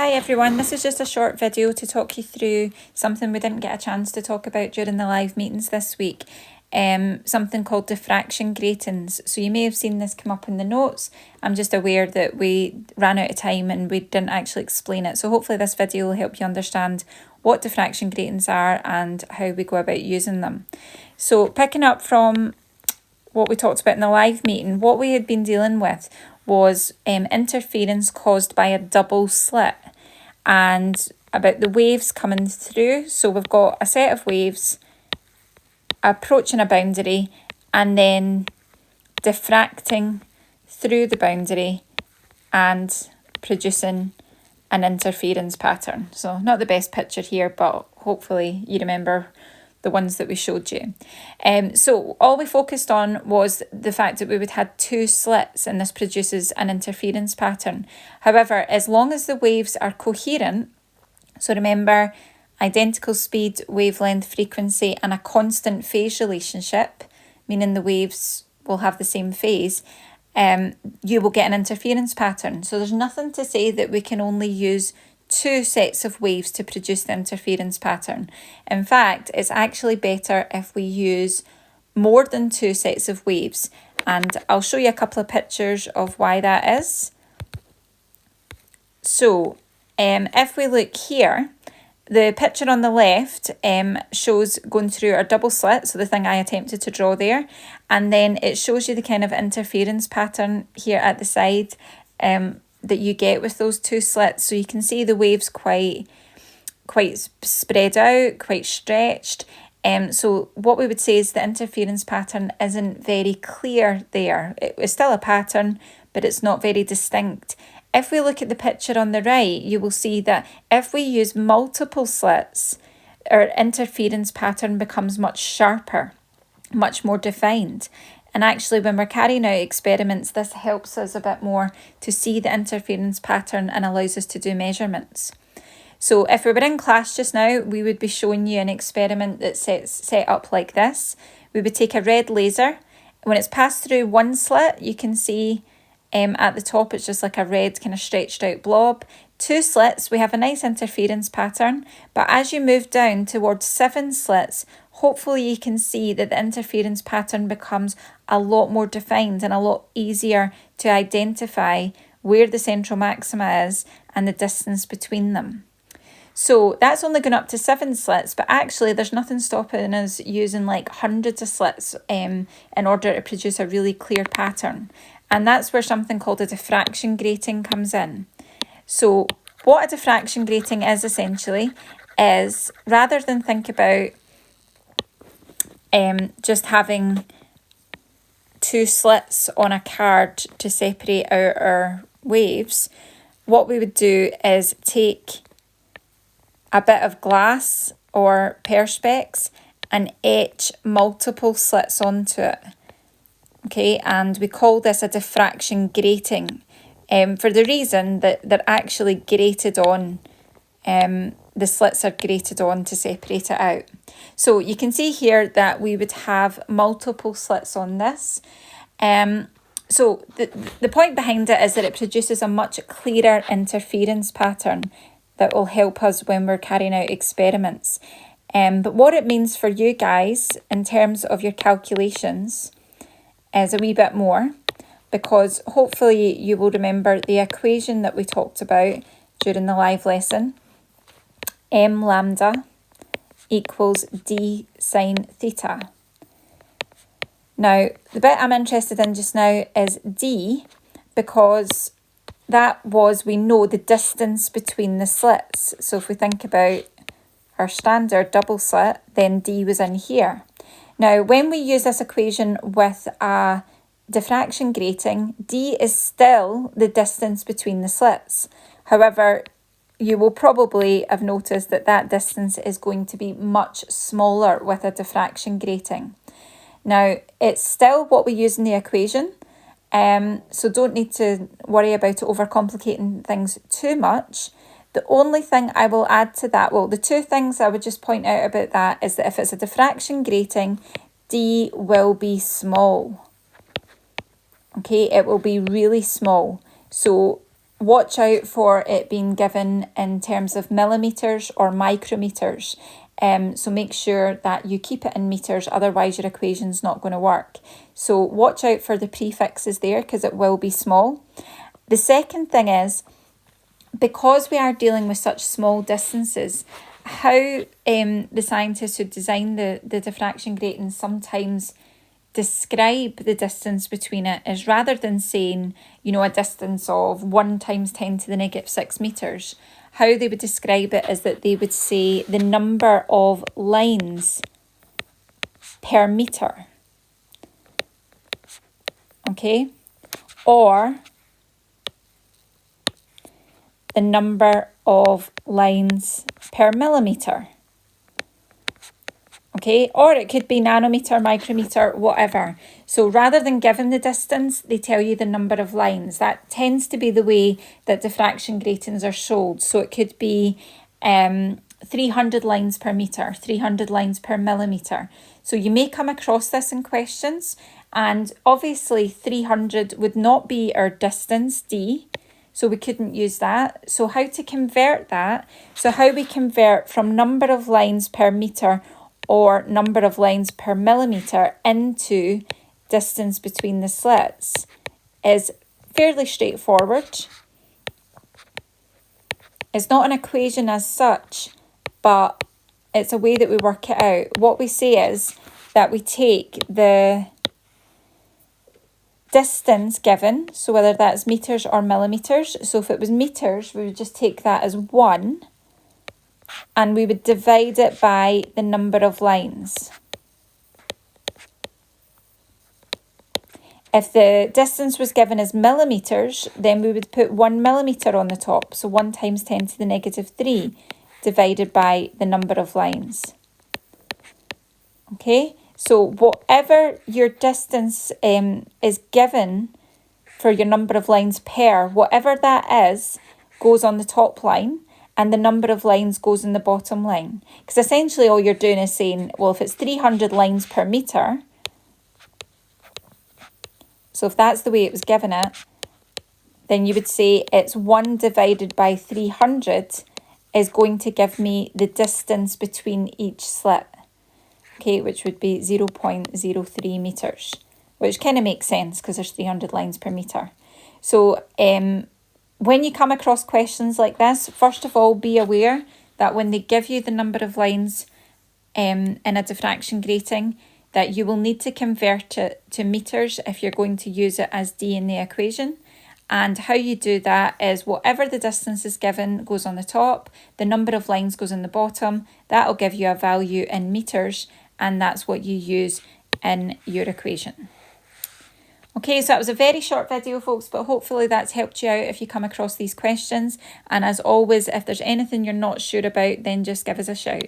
Hi everyone, this is just a short video to talk you through something we didn't get a chance to talk about during the live meetings this week. Something called diffraction gratings. So you may have seen this come up in the notes. I'm just aware that we ran out of time and we didn't actually explain it. So hopefully this video will help you understand what diffraction gratings are and how we go about using them. So picking up from what we talked about in the live meeting, what we had been dealing with was interference caused by a double slit and about the waves coming through. So we've got a set of waves approaching a boundary and then diffracting through the boundary and producing an interference pattern. So not the best picture here, but hopefully you remember the ones that we showed you. So all we focused on was the fact that we would have two slits and this produces an interference pattern. However, as long as the waves are coherent, so remember identical speed, wavelength, frequency and a constant phase relationship, meaning the waves will have the same phase, you will get an interference pattern. So there's nothing to say that we can only use two sets of waves to produce the interference pattern. In fact, it's actually better if we use more than two sets of waves. And I'll show you a couple of pictures of why that is. So if we look here, the picture on the left shows going through our double slit, so the thing I attempted to draw there, and then it shows you the kind of interference pattern here at the side that you get with those two slits. So you can see the waves quite spread out, quite stretched. So what we would say is the interference pattern isn't very clear there. It's still a pattern, but it's not very distinct. If we look at the picture on the right, you will see that if we use multiple slits, our interference pattern becomes much sharper, much more defined. And actually, when we're carrying out experiments, this helps us a bit more to see the interference pattern and allows us to do measurements. So if we were in class just now, we would be showing you an experiment that's set up like this. We would take a red laser. When it's passed through one slit, you can see at the top, it's just like a red kind of stretched out blob. Two slits, we have a nice interference pattern. But as you move down towards 7 slits, hopefully you can see that the interference pattern becomes a lot more defined and a lot easier to identify where the central maxima is and the distance between them. So that's only going up to 7 slits, but actually there's nothing stopping us using like hundreds of slits in order to produce a really clear pattern. And that's where something called a diffraction grating comes in. So what a diffraction grating is essentially is, rather than think about just having two slits on a card to separate out our waves, what we would do is take a bit of glass or perspex and etch multiple slits onto it. Okay, and we call this a diffraction grating for the reason that they're actually grated on, the slits are grated on to separate it out. So you can see here that we would have multiple slits on this. So the point behind it is that it produces a much clearer interference pattern that will help us when we're carrying out experiments. But what it means for you guys in terms of your calculations is a wee bit more, because hopefully you will remember the equation that we talked about during the live lesson. M lambda equals d sine theta. Now, the bit I'm interested in just now is d, because that was, we know, the distance between the slits. So if we think about our standard double slit, then d was in here. Now, when we use this equation with a diffraction grating, d is still the distance between the slits. However, you will probably have noticed that that distance is going to be much smaller with a diffraction grating. Now, it's still what we use in the equation, so don't need to worry about it overcomplicating things too much. The only thing I will add to that, well, the two things I would just point out about that is that if it's a diffraction grating, d will be small. Okay, it will be really small. So watch out for it being given in terms of millimetres or micrometers. So make sure that you keep it in meters, otherwise your equation's not going to work. So watch out for the prefixes there because it will be small. The second thing is, because we are dealing with such small distances, how the scientists who design the diffraction gratings sometimes describe the distance between it is, rather than saying, a distance of 1 times 10 to the negative 6 metres, how they would describe it is that they would say the number of lines per metre. Okay? Or the number of lines per millimetre. Okay, or it could be nanometre, micrometre, whatever. So rather than giving the distance, they tell you the number of lines. That tends to be the way that diffraction gratings are sold. So it could be 300 lines per metre, 300 lines per millimetre. So you may come across this in questions, and obviously 300 would not be our distance, D, so we couldn't use that. So how to convert that? So how we convert from number of lines per metre or number of lines per millimetre into distance between the slits is fairly straightforward. It's not an equation as such, but it's a way that we work it out. What we say is that we take the distance given, so whether that's metres or millimetres. So if it was metres, we would just take that as 1 and we would divide it by the number of lines. If the distance was given as millimetres, then we would put 1 millimetre on the top, so 1 times 10 to the negative 3 divided by the number of lines. Okay, so whatever your distance is given for your number of lines per, whatever that is, goes on the top line, and the number of lines goes in the bottom line. Because essentially all you're doing is saying, well, if it's 300 lines per metre, so if that's the way it was given it, then you would say it's 1 divided by 300 is going to give me the distance between each slit. Okay, which would be 0.03 metres, which kind of makes sense because there's 300 lines per metre. So when you come across questions like this, first of all, be aware that when they give you the number of lines in a diffraction grating, that you will need to convert it to metres if you're going to use it as D in the equation. And how you do that is whatever the distance is given goes on the top, the number of lines goes in the bottom, that'll give you a value in metres, and that's what you use in your equation. Okay, so that was a very short video, folks, but hopefully that's helped you out if you come across these questions. And as always, if there's anything you're not sure about, then just give us a shout.